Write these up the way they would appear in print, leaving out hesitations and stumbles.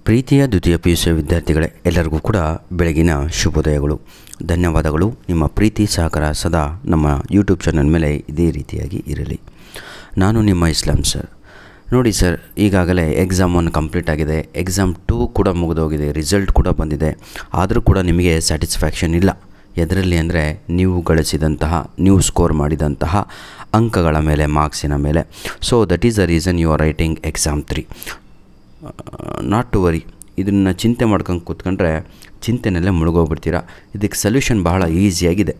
ಪ್ರೀತಿಯ ದ್ವಿತೀಯ PUC ವಿದ್ಯಾರ್ಥಿಗಳೇ, ಎಲ್ಲರಿಗೂ ಕೂಡ ಬೆಳಗಿನ ಶುಭೋದಯಗಳು. ಧನ್ಯವಾದಗಳು. ನಿಮ್ಮ ಪ್ರೀತಿ ಸಹಕಾರ ಸದಾ ನಮ್ಮ ಯೂಟ್ಯೂಬ್ ಚಾನಲ್ ಮೇಲೆ ಇದೇ ರೀತಿಯಾಗಿ ಇರಲಿ. ನಾನು ನಿಮ್ಮ ಇಸ್ಲಾಂ ಸರ್. ನೋಡಿ ಸರ್, ಈಗಾಗಲೇ ಎಕ್ಸಾಮ್ 1 ಕಂಪ್ಲೀಟ್ ಆಗಿದೆ, ಎಕ್ಸಾಮ್ 2 ಕೂಡ ಮುಗಿದೋಗಿದೆ, ರಿಸಲ್ಟ್ ಕೂಡ ಬಂದಿದೆ. ಆದರೂ ಕೂಡ ನಿಮಗೆ ಸ್ಯಾಟಿಸ್ಫ್ಯಾಕ್ಷನ್ ಇಲ್ಲ. ಎದರಲ್ಲಿ ಅಂದರೆ ನೀವು ಗಳಿಸಿದಂತಹ, ನೀವು ಸ್ಕೋರ್ ಮಾಡಿದಂತಹ ಅಂಕಗಳ ಮೇಲೆ, ಮಾರ್ಕ್ಸಿನ ಮೇಲೆ. So that is the reason you are writing exam 3. Not to worry. ಇದನ್ನು ಚಿಂತೆ ಮಾಡ್ಕೊಂಡು ಕೂತ್ಕೊಂಡ್ರೆ ಚಿಂತೆನಲ್ಲೇ ಮುಳುಗೋಗ್ಬಿಡ್ತೀರಾ. ಇದಕ್ಕೆ ಸೊಲ್ಯೂಷನ್ ಬಹಳ ಈಸಿಯಾಗಿದೆ.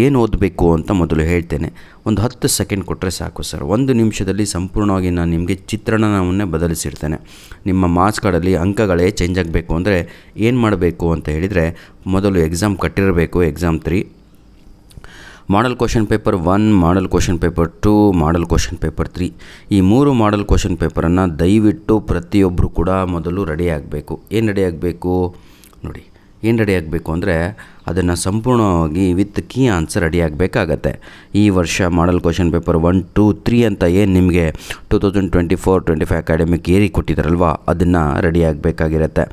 ಏನು ಓದಬೇಕು ಅಂತ ಮೊದಲು ಹೇಳ್ತೇನೆ. ಒಂದು 10 ಸೆಕೆಂಡ್ ಕೊಟ್ಟರೆ ಸಾಕು ಸರ್. 1 ನಿಮಿಷದಲ್ಲಿ ಸಂಪೂರ್ಣವಾಗಿ ನಾನು ನಿಮಗೆ ಚಿತ್ರಣವನ್ನೇ ಬದಲಿಸಿರ್ತೇನೆ. ನಿಮ್ಮ ಮಾರ್ಕ್ಸ್ ಕಾರ್ಡಲ್ಲಿ ಅಂಕಗಳೇ ಚೇಂಜ್ ಆಗಬೇಕು ಅಂದರೆ ಏನು ಮಾಡಬೇಕು ಅಂತ ಹೇಳಿದರೆ, ಮೊದಲು ಎಕ್ಸಾಮ್ ಕಟ್ಟಿರಬೇಕು. Exam 3 model question paper 1, model question paper 2, model question paper 3. ಈ 3 ಮಾಡಲ್ ಕ್ವಶನ್ ಪೇಪರನ್ನು ದಯವಿಟ್ಟು ಪ್ರತಿಯೊಬ್ಬರು ಕೂಡ ಮೊದಲು ರೆಡಿ ಆಗಬೇಕು. ಏನು ರೆಡಿ ಆಗಬೇಕು ನೋಡಿ, ಏನು ರೆಡಿ ಆಗಬೇಕು ಅಂದರೆ ಅದನ್ನು ಸಂಪೂರ್ಣವಾಗಿ ವಿತ್ ಕೀ ಆನ್ಸರ್ ರೆಡಿ ಆಗಬೇಕಾಗತ್ತೆ. ಈ ವರ್ಷ ಮಾಡಲ್ ಕ್ವಶನ್ ಪೇಪರ್ 1, 2, 3 ಅಂತ ಏನು ನಿಮಗೆ 2024-25 ಅಕಾಡೆಮಿಕ್ ಏರಿ ಕೊಟ್ಟಿದ್ದಾರಲ್ವ, ಅದನ್ನು ರೆಡಿ ಆಗಬೇಕಾಗಿರುತ್ತೆ.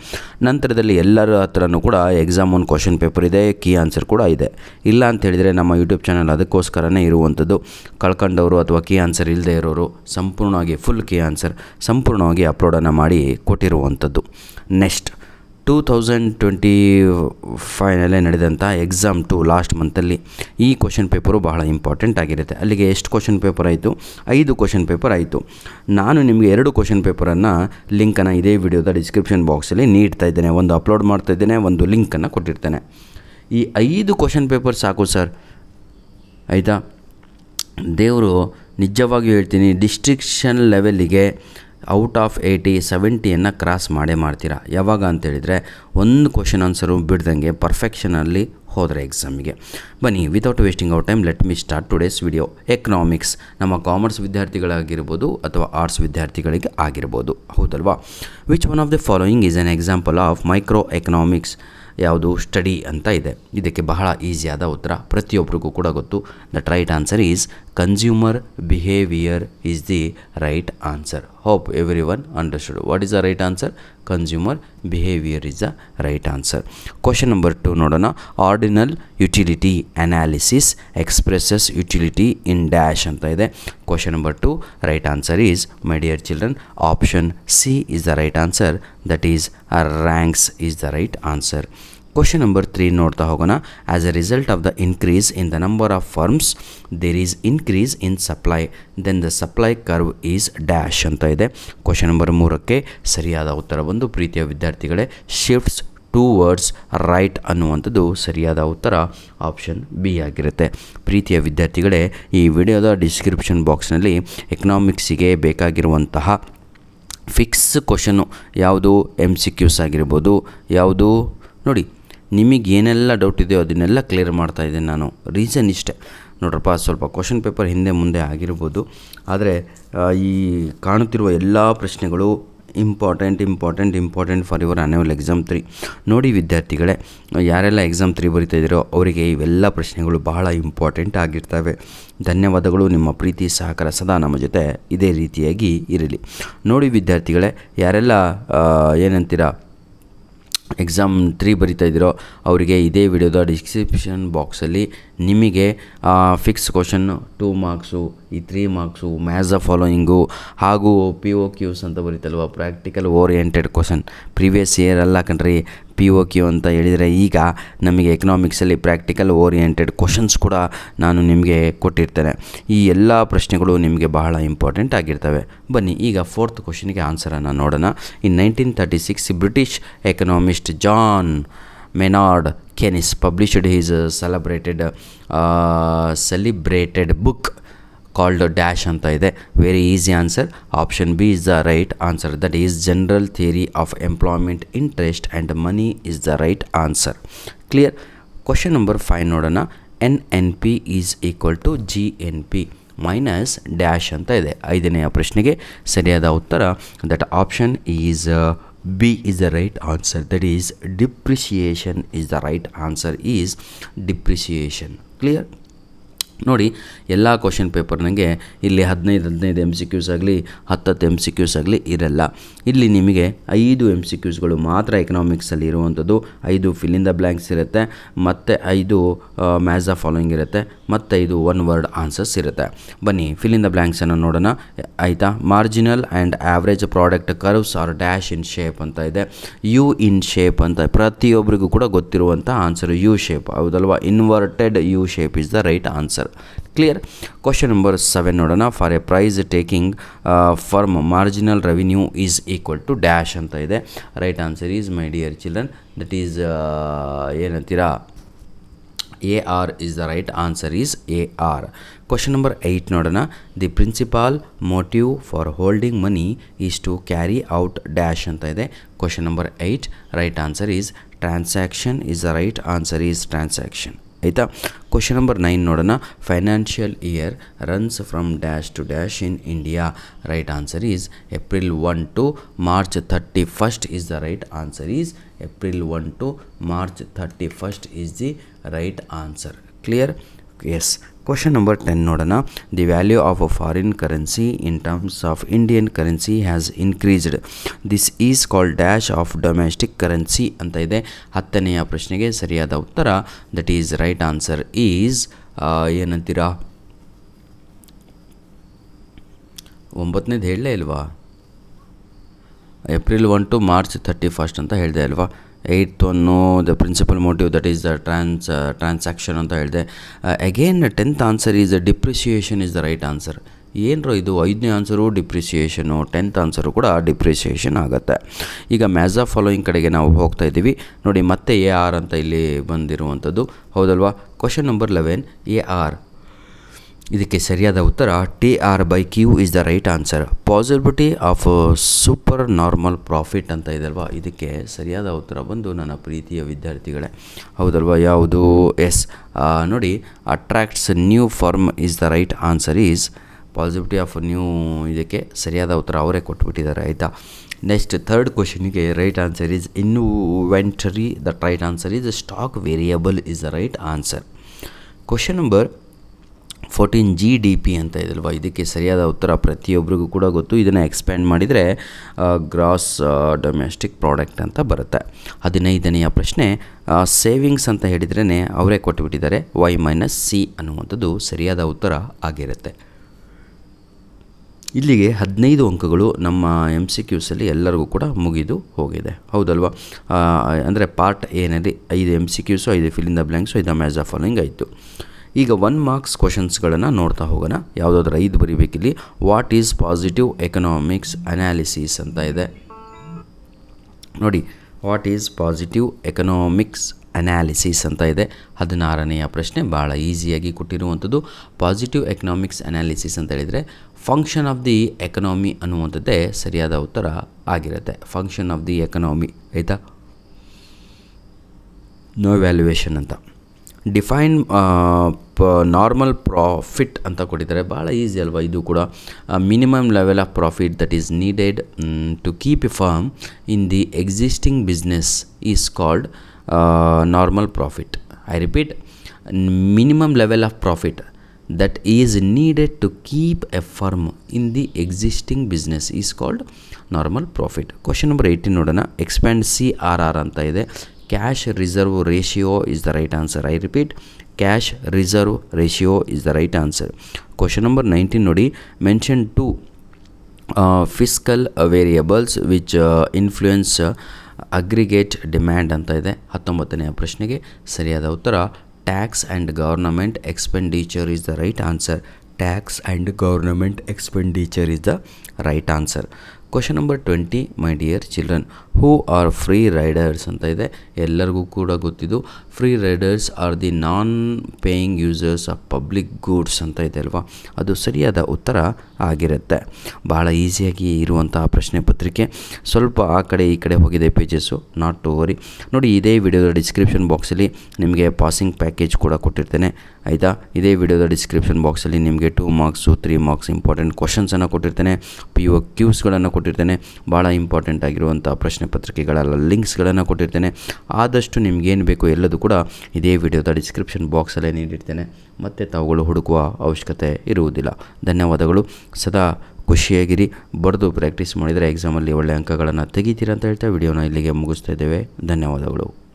ನಂತರದಲ್ಲಿ ಎಲ್ಲರ ಹತ್ರನೂ ಕೂಡ ಎಕ್ಸಾಮ್ 1 ಕ್ವಶನ್ ಪೇಪರ್ ಇದೆ, ಕೀ ಆನ್ಸರ್ ಕೂಡ ಇದೆ. ಇಲ್ಲ ಅಂತ ಹೇಳಿದರೆ ನಮ್ಮ ಯೂಟ್ಯೂಬ್ ಚಾನಲ್ ಅದಕ್ಕೋಸ್ಕರನೇ ಇರುವಂಥದ್ದು. ಕಳ್ಕೊಂಡವರು ಅಥವಾ ಕೀ ಆನ್ಸರ್ ಇಲ್ಲದೆ ಇರೋರು ಸಂಪೂರ್ಣವಾಗಿ ಫುಲ್ ಕೀ ಆನ್ಸರ್ ಸಂಪೂರ್ಣವಾಗಿ ಅಪ್ಲೋಡನ್ನು ಮಾಡಿ ಕೊಟ್ಟಿರುವಂಥದ್ದು. ನೆಕ್ಸ್ಟ್ 2025 ನಡೆದಂಥ ಎಕ್ಸಾಮ್ 2 ಲಾಸ್ಟ್ ಮಂತಲ್ಲಿ ಈ ಕ್ವಶನ್ ಪೇಪರು ಬಹಳ ಇಂಪಾರ್ಟೆಂಟ್ ಆಗಿರುತ್ತೆ. ಅಲ್ಲಿಗೆ ಎಷ್ಟು ಕ್ವಶನ್ ಪೇಪರ್ ಆಯಿತು? 5 ಕ್ವಶನ್ ಪೇಪರ್ ಆಯಿತು. ನಾನು ನಿಮಗೆ 2 ಕ್ವಶನ್ ಪೇಪರನ್ನು ಲಿಂಕನ್ನು ಇದೇ ವಿಡಿಯೋದ ಡಿಸ್ಕ್ರಿಪ್ಷನ್ ಬಾಕ್ಸಲ್ಲಿ ನೀಡ್ತಾ ಇದ್ದೇನೆ. ಒಂದು ಅಪ್ಲೋಡ್ ಮಾಡ್ತಾ ಇದ್ದೇನೆ, ಒಂದು ಲಿಂಕನ್ನು ಕೊಟ್ಟಿರ್ತೇನೆ. ಈ 5 ಕ್ವಶನ್ ಪೇಪರ್ ಸಾಕು ಸರ್, ಆಯಿತಾ? ದೇವರು ನಿಜವಾಗಿಯೂ ಹೇಳ್ತೀನಿ, ಡಿಸ್ಟ್ರಿಕ್ಷನ್ ಲೆವೆಲ್ಲಿಗೆ ಔಟ್ ಆಫ್ 80 70ಯನ್ನು ಕ್ರಾಸ್ ಮಾಡ್ತೀರಾ. ಯಾವಾಗ ಅಂತೇಳಿದರೆ ಒಂದು ಕ್ವಶನ್ ಆನ್ಸರು ಬಿಡ್ದಂಗೆ ಪರ್ಫೆಕ್ಷನಲ್ಲಿ ಹೋದರೆ ಎಕ್ಸಾಮಿಗೆ. ಬನ್ನಿ, without wasting out time, let me start today's video. Economics ನಮ್ಮ ಕಾಮರ್ಸ್ ವಿದ್ಯಾರ್ಥಿಗಳಾಗಿರ್ಬೋದು ಅಥವಾ ಆರ್ಟ್ಸ್ ವಿದ್ಯಾರ್ಥಿಗಳಿಗೆ ಆಗಿರ್ಬೋದು, ಹೌದಲ್ವಾ? Which one of the following is an example of micro economics? ಯಾವುದು ಸ್ಟಡಿ ಅಂತ ಇದೆ. ಇದಕ್ಕೆ ಬಹಳ ಈಸಿಯಾದ ಉತ್ತರ ಪ್ರತಿಯೊಬ್ಬರಿಗೂ ಕೂಡ ಗೊತ್ತು. That right answer is consumer behaviour is the right answer. Hope every one understood. What is the right answer? Consumer behaviour is the right answer. Question number 2 ನೋಡೋಣ. Ordinal utility analysis expresses utility in dash ಅಂತ ಇದೆ. Question number 2 right answer is, my dear children, option C is the right answer. That is ranks is the right answer. Question number 3 ನೋಡ್ತಾ ಹೋಗೋಣ. As a result of the increase in the number of firms there is increase in supply, then the supply curve is dash ಅಂತ ಇದೆ. Question number 3ಕ್ಕೆ ಸರಿಯಾದ ಉತ್ತರ ಬಂದು, ಪ್ರೀತಿಯ ವಿದ್ಯಾರ್ಥಿಗಳೇ, shifts towards right ಅನ್ನುವಂಥದ್ದು ಸರಿಯಾದ ಉತ್ತರ ಆಪ್ಷನ್ ಬಿ ಆಗಿರುತ್ತೆ. ಪ್ರೀತಿಯ ವಿದ್ಯಾರ್ಥಿಗಳೇ, ಈ ವಿಡಿಯೋದ ಡಿಸ್ಕ್ರಿಪ್ಷನ್ ಬಾಕ್ಸ್ನಲ್ಲಿ ಎಕನಾಮಿಕ್ಸಿಗೆ ಬೇಕಾಗಿರುವಂತಹ ಫಿಕ್ಸ್ ಕ್ವಶನ್ನು ಯಾವುದು, MCQs ಆಗಿರ್ಬೋದು, ಯಾವುದು ನೋಡಿ, ನಿಮಗೆ ಏನೆಲ್ಲ ಡೌಟ್ ಇದೆಯೋ ಅದನ್ನೆಲ್ಲ ಕ್ಲಿಯರ್ ಮಾಡ್ತಾ ಇದ್ದೇನೆ ನಾನು. ರೀಸನ್ ಇಷ್ಟೇ ನೋಡ್ರಪ್ಪ, ಸ್ವಲ್ಪ ಕ್ವಶನ್ ಪೇಪರ್ ಹಿಂದೆ ಮುಂದೆ ಆಗಿರ್ಬೋದು, ಆದರೆ ಈ ಕಾಣುತ್ತಿರುವ ಎಲ್ಲ ಪ್ರಶ್ನೆಗಳು important for your annual exam 3. ನೋಡಿ ವಿದ್ಯಾರ್ಥಿಗಳೇ, ಯಾರೆಲ್ಲ ಎಕ್ಸಾಮ್ 3 ಬರೀತಾಯಿದ್ದೀರೋ ಅವರಿಗೆ ಇವೆಲ್ಲ ಪ್ರಶ್ನೆಗಳು ಬಹಳ ಇಂಪಾರ್ಟೆಂಟ್ ಆಗಿರ್ತವೆ. ಧನ್ಯವಾದಗಳು. ನಿಮ್ಮ ಪ್ರೀತಿ ಸಹಕಾರ ಸದಾ ನಮ್ಮ ಜೊತೆ ಇದೇ ರೀತಿಯಾಗಿ ಇರಲಿ. ನೋಡಿ ವಿದ್ಯಾರ್ಥಿಗಳೇ, ಯಾರೆಲ್ಲ ಏನಂತೀರಾ ಎಕ್ಸಾಮ್ 3 ಬರೀತಾಯಿದ್ದೀರೋ ಅವರಿಗೆ ಇದೇ ವಿಡಿಯೋದ ಡಿಸ್ಕ್ರಿಪ್ಷನ್ ಬಾಕ್ಸಲ್ಲಿ ನಿಮಗೆ ಫಿಕ್ಸ್ ಕ್ವಶನ್ 2 ಮಾರ್ಕ್ಸು, ಈ 3 ಮಾರ್ಕ್ಸು, ಮ್ಯಾಚ್ ದ ಫಾಲೋಯಿಂಗು ಹಾಗೂ POQs ಅಂತ ಬರೀತಲ್ವ, practical oriented question. Previous year ಅಲ್ಲ ಕಣ್ರಿ POQ ಅಂತ ಹೇಳಿದರೆ, ಈಗ ನಮಗೆ ಎಕನಾಮಿಕ್ಸಲ್ಲಿ ಪ್ರಾಕ್ಟಿಕಲ್ ಓರಿಯೆಂಟೆಡ್ ಕ್ವಶನ್ಸ್ ಕೂಡ ನಾನು ನಿಮಗೆ ಕೊಟ್ಟಿರ್ತೇನೆ. ಈ ಎಲ್ಲ ಪ್ರಶ್ನೆಗಳು ನಿಮಗೆ ಬಹಳ ಇಂಪಾರ್ಟೆಂಟ್ ಆಗಿರ್ತವೆ. ಬನ್ನಿ ಈಗ 4th ಕ್ವಶನ್ಗೆ ಆನ್ಸರನ್ನು ನೋಡೋಣ. In 1936 British economist John Maynard Keynes published his celebrated book called dash ಅಂತ ಇದೆ. Very easy answer. Option B is the right answer. That is general theory of employment, interest and money is the right answer. Clear. Question number 5 ನೋಡೋಣ. NNP is equal to GNP minus dash ಅಂತ ಇದೆ. 5ನೇ ಪ್ರಶ್ನೆಗೆ ಸರಿಯಾದ ಉತ್ತರ that option is B is the right answer. That is depreciation is the right answer. Is depreciation. Clear? ನೋಡಿ ಎಲ್ಲ question paper ನನಗೆ ಇಲ್ಲಿ 15 ಎಮ್ ಸಿ ಕ್ಯೂಸ್ ಆಗಲಿ 10 ಎಮ್ ಸಿ ಕ್ಯೂಸ್ ಆಗಲಿ ಇರಲ್ಲ. ಇಲ್ಲಿ ನಿಮಗೆ 5 ಎಮ್ ಸಿ ಕ್ಯೂಸ್ಗಳು ಮಾತ್ರ ಎಕನಾಮಿಕ್ಸಲ್ಲಿ ಇರುವಂಥದ್ದು. 5 ಫಿಲ್ ಇನ್ ದ ಬ್ಲ್ಯಾಂಕ್ಸ್ ಇರುತ್ತೆ, ಮತ್ತು 5 ಮ್ಯಾಚ್ ದ ಫಾಲೋಯಿಂಗ್ ಇರುತ್ತೆ, ಮತ್ತು 5 ಒನ್ ವರ್ಡ್ ಆನ್ಸರ್ಸ್ ಇರುತ್ತೆ. ಬನ್ನಿ ಫಿಲ್ ಇನ್ ದ ಬ್ಲ್ಯಾಂಕ್ಸನ್ನು ನೋಡೋಣ ಆಯಿತಾ. Marginal and average product curves are dash in shape ಅಂತ ಇದೆ. ಯು ಇನ್ ಶೇಪ್ ಅಂತ ಪ್ರತಿಯೊಬ್ಬರಿಗೂ ಕೂಡ ಗೊತ್ತಿರುವಂಥ ಆನ್ಸರ್ ಯು ಶೇಪ್, ಹೌದಲ್ವಾ. Inverted U shape is the right answer. Clear. Question number 7 ನೋಡೋಣ. For a price taking firm marginal revenue is equal to dash ಅಂತ ಇದೆ. Right answer is my dear children that is ಏನಂತೀರಾ AR is the right answer is AR. Question number 8 ನೋಡೋಣ. The principal motive for holding money is to carry out dash ಅಂತ ಇದೆ. Question number 8 right answer is transaction is the right answer is transaction. ಆಯಿತಾ. Question number 9 ನೋಡೋಣ. Financial year runs from dash to dash in India. Right answer is April 1 to March 31st is the right answer is April 1 to March 31st is the right answer. Clear? Yes. Question number 10 ನೋಡೋಣ. The value of a foreign currency in terms of Indian currency has increased. This is called dash of domestic currency ಅಂತ ಇದೆ. 10ನೆಯ ಪ್ರಶ್ನೆಗೆ ಸರಿಯಾದ ಉತ್ತರ that is right answer is ಏನಂತೀರಾ 9ನೇದು ಹೇಳಲೇ ಇಲ್ವಾ? April 1 to March 31st ಅಂತ ಹೇಳಿದೆ ಅಲ್ವಾ. 8th one the principal motive that is the transaction ಅಂತ ಹೇಳಿದೆ. Again 10th answer is depreciation is the right answer. ಏನರೋ ಇದು 5ನೇ ಆನ್ಸರು ಡಿಪ್ರಿಸಿಯೇಷನು, 10th ಆನ್ಸರು ಕೂಡ ಡಿಪ್ರಿಸಿಯೇಷನ್ ಆಗುತ್ತೆ. ಈಗ ಮ್ಯಾಚ್ ಆಫ್ ಫಾಲೋಯಿಂಗ್ ಕಡೆಗೆ ನಾವು ಹೋಗ್ತಾ ಇದ್ದೀವಿ ನೋಡಿ. ಮತ್ತೆ AR ಅಂತ ಇಲ್ಲಿ ಬಂದಿರುವಂಥದ್ದು, ಹೌದಲ್ವಾ. ಕ್ವಶನ್ ನಂಬರ್ 11 AR ಇದಕ್ಕೆ ಸರಿಯಾದ ಉತ್ತರ TR/Q is the right answer. Possibility of super normal profit ಅಂತ ಇದಲ್ವಾ, ಇದಕ್ಕೆ ಸರಿಯಾದ ಉತ್ತರ ಬಂದು ನನ್ನ ಪ್ರೀತಿಯ ವಿದ್ಯಾರ್ಥಿಗಳೇ, ಹೌದಲ್ವಾ. ಯಾವುದು? ಎಸ್ ನೋಡಿ, attracts new firm is the right answer is possibility of new. ಇದಕ್ಕೆ ಸರಿಯಾದ ಉತ್ತರ ಅವರೇ ಕೊಟ್ಬಿಟ್ಟಿದ್ದಾರೆ ಆಯಿತಾ. ನೆಕ್ಸ್ಟ್ ಥರ್ಡ್ ಕ್ವಶನಿಗೆ right answer is inventory. The right answer is stock variable is the right answer. Question number 14 GDP ಅಂತ ಇದಲ್ವಾ, ಇದಕ್ಕೆ ಸರಿಯಾದ ಉತ್ತರ ಪ್ರತಿಯೊಬ್ಬರಿಗೂ ಕೂಡ ಗೊತ್ತು. ಇದನ್ನು ಎಕ್ಸ್ಪ್ಯಾಂಡ್ ಮಾಡಿದರೆ ಗ್ರಾಸ್ ಡೊಮೆಸ್ಟಿಕ್ ಪ್ರಾಡಕ್ಟ್ ಅಂತ ಬರುತ್ತೆ. 15ನೆಯ ಪ್ರಶ್ನೆ ಸೇವಿಂಗ್ಸ್ ಅಂತ ಹೇಳಿದ್ರೇ ಅವರೇ ಕೊಟ್ಟುಬಿಟ್ಟಿದ್ದಾರೆ. Y-C ಅನ್ನುವಂಥದ್ದು ಸರಿಯಾದ ಉತ್ತರ ಆಗಿರುತ್ತೆ. ಇಲ್ಲಿಗೆ 15 ಅಂಕಗಳು ನಮ್ಮ MCQಸಲ್ಲಿ ಎಲ್ಲರಿಗೂ ಕೂಡ ಮುಗಿದು ಹೋಗಿದೆ, ಹೌದಲ್ವಾ. ಅಂದರೆ ಪಾರ್ಟ್ ಏನಲ್ಲಿ 5 MCQs, 5 fill in the blanks, 5 match of following ಆಯಿತು. ಈಗ 1 ಮಾರ್ಕ್ಸ್ ಕ್ವಶನ್ಸ್ಗಳನ್ನು ನೋಡ್ತಾ ಹೋಗೋಣ. ಯಾವುದಾದ್ರೂ 5 ಬರೀಬೇಕಿಲ್ಲಿ. What is positive economics analysis ಅಂತ ಇದೆ ನೋಡಿ. What is positive economics analysis ಅಂತ ಇದೆ. 16ನೆಯ ಪ್ರಶ್ನೆ ಭಾಳ ಈಸಿಯಾಗಿ ಕೊಟ್ಟಿರುವಂಥದ್ದು. ಪಾಸಿಟಿವ್ ಎಕನಾಮಿಕ್ಸ್ ಅನಾಲಿಸಿಸ್ ಅಂತ ಹೇಳಿದರೆ ಫಂಕ್ಷನ್ ಆಫ್ ದಿ ಎಕನಾಮಿ ಅನ್ನುವಂಥದ್ದೇ ಸರಿಯಾದ ಉತ್ತರ ಆಗಿರುತ್ತೆ. ಫಂಕ್ಷನ್ ಆಫ್ ದಿ ಎಕನಾಮಿ ಆಯಿತಾ. ನೋ ವ್ಯಾಲ್ಯೂಯೇಷನ್ ಅಂತ. ಡಿಫೈನ್ ನಾರ್ಮಲ್ ಪ್ರಾಫಿಟ್ ಅಂತ ಕೊಟ್ಟಿದ್ದಾರೆ. ಭಾಳ ಈಸಿ ಅಲ್ವಾ ಇದು ಕೂಡ. Minimum level of profit that is needed to keep a firm in the existing business is called normal profit. I repeat, minimum level of profit that is needed to keep a firm in the existing business is called normal profit. Question number 18 ನೋಡೋಣ. Expand CRR ಅಂತ ಇದೆ. Cash reserve ratio is the right answer. I repeat, cash reserve ratio is the right answer. Question number 19 ನೋಡಿ. Mention 2 fiscal variables which influence aggregate demand ಅಂತ ಇದೆ. 19ನೆಯ ಪ್ರಶ್ನೆಗೆ ಸರಿಯಾದ ಉತ್ತರ tax and government expenditure is the right answer. Tax and government expenditure is the right answer. Question number 20 my dear children, who are free Riders ಅಂತ ಇದೆ. ಎಲ್ಲರಿಗೂ ಕೂಡ ಗೊತ್ತಿದ್ದು free Riders R the non paying users of public goods ಅಂತ ಇದೆ ಅಲ್ವಾ, ಅದು ಸರಿಯಾದ ಉತ್ತರ ಆಗಿರುತ್ತೆ. ಭಾಳ ಈಸಿಯಾಗಿ ಇರುವಂತಹ ಪ್ರಶ್ನೆ ಪತ್ರಿಕೆ. ಸ್ವಲ್ಪ ಆ ಕಡೆ ಈ ಕಡೆ ಹೋಗಿದೆ ಪೇಜಸ್ಸು, ನಾಟ್ ಟು ವರಿ. ನೋಡಿ, ಇದೇ ವಿಡಿಯೋದ ಡಿಸ್ಕ್ರಿಪ್ಷನ್ ಬಾಕ್ಸಲ್ಲಿ ನಿಮಗೆ ಪಾಸಿಂಗ್ ಪ್ಯಾಕೇಜ್ ಕೂಡ ಕೊಟ್ಟಿರ್ತೇನೆ ಆಯಿತಾ. ಇದೇ ವಿಡಿಯೋದ ಡಿಸ್ಕ್ರಿಪ್ಷನ್ ಬಾಕ್ಸಲ್ಲಿ ನಿಮಗೆ 2 ಮಾರ್ಕ್ಸು 3 ಮಾರ್ಕ್ಸ್ ಇಂಪಾರ್ಟೆಂಟ್ ಕ್ವಶನ್ಸನ್ನು ಕೊಟ್ಟಿರ್ತೇನೆ. POQsಗಳನ್ನು ಕೊಟ್ಟಿರ್ತೇನೆ. ಭಾಳ ಇಂಪಾರ್ಟೆಂಟ್ ಆಗಿರುವಂಥ ಪ್ರಶ್ನೆ ಪತ್ರಿಕೆಗಳ ಲಿಂಕ್ಸ್ಗಳನ್ನು ಕೊಟ್ಟಿರ್ತೇನೆ. ಆದಷ್ಟು ನಿಮಗೇನು ಬೇಕು ಎಲ್ಲದೂ ಕೂಡ ಇದೇ ವಿಡಿಯೋದ ಡಿಸ್ಕ್ರಿಪ್ಷನ್ ಬಾಕ್ಸಲ್ಲೇ ನೀಡಿರ್ತೇನೆ. ಮತ್ತೆ ತಾವುಗಳು ಹುಡುಕುವ ಅವಶ್ಯಕತೆ ಇರುವುದಿಲ್ಲ. ಧನ್ಯವಾದಗಳು. ಸದಾ ಖುಷಿಯಾಗಿರಿ. ಬರೆದು ಪ್ರಾಕ್ಟೀಸ್ ಮಾಡಿದರೆ ಎಕ್ಸಾಮಲ್ಲಿ ಒಳ್ಳೆಯ ಅಂಕಗಳನ್ನು ತೆಗಿತೀರಾ ಅಂತ ಹೇಳ್ತಾ ವಿಡಿಯೋನ ಇಲ್ಲಿಗೆ ಮುಗಿಸ್ತಾ ಇದ್ದೇವೆ. ಧನ್ಯವಾದಗಳು.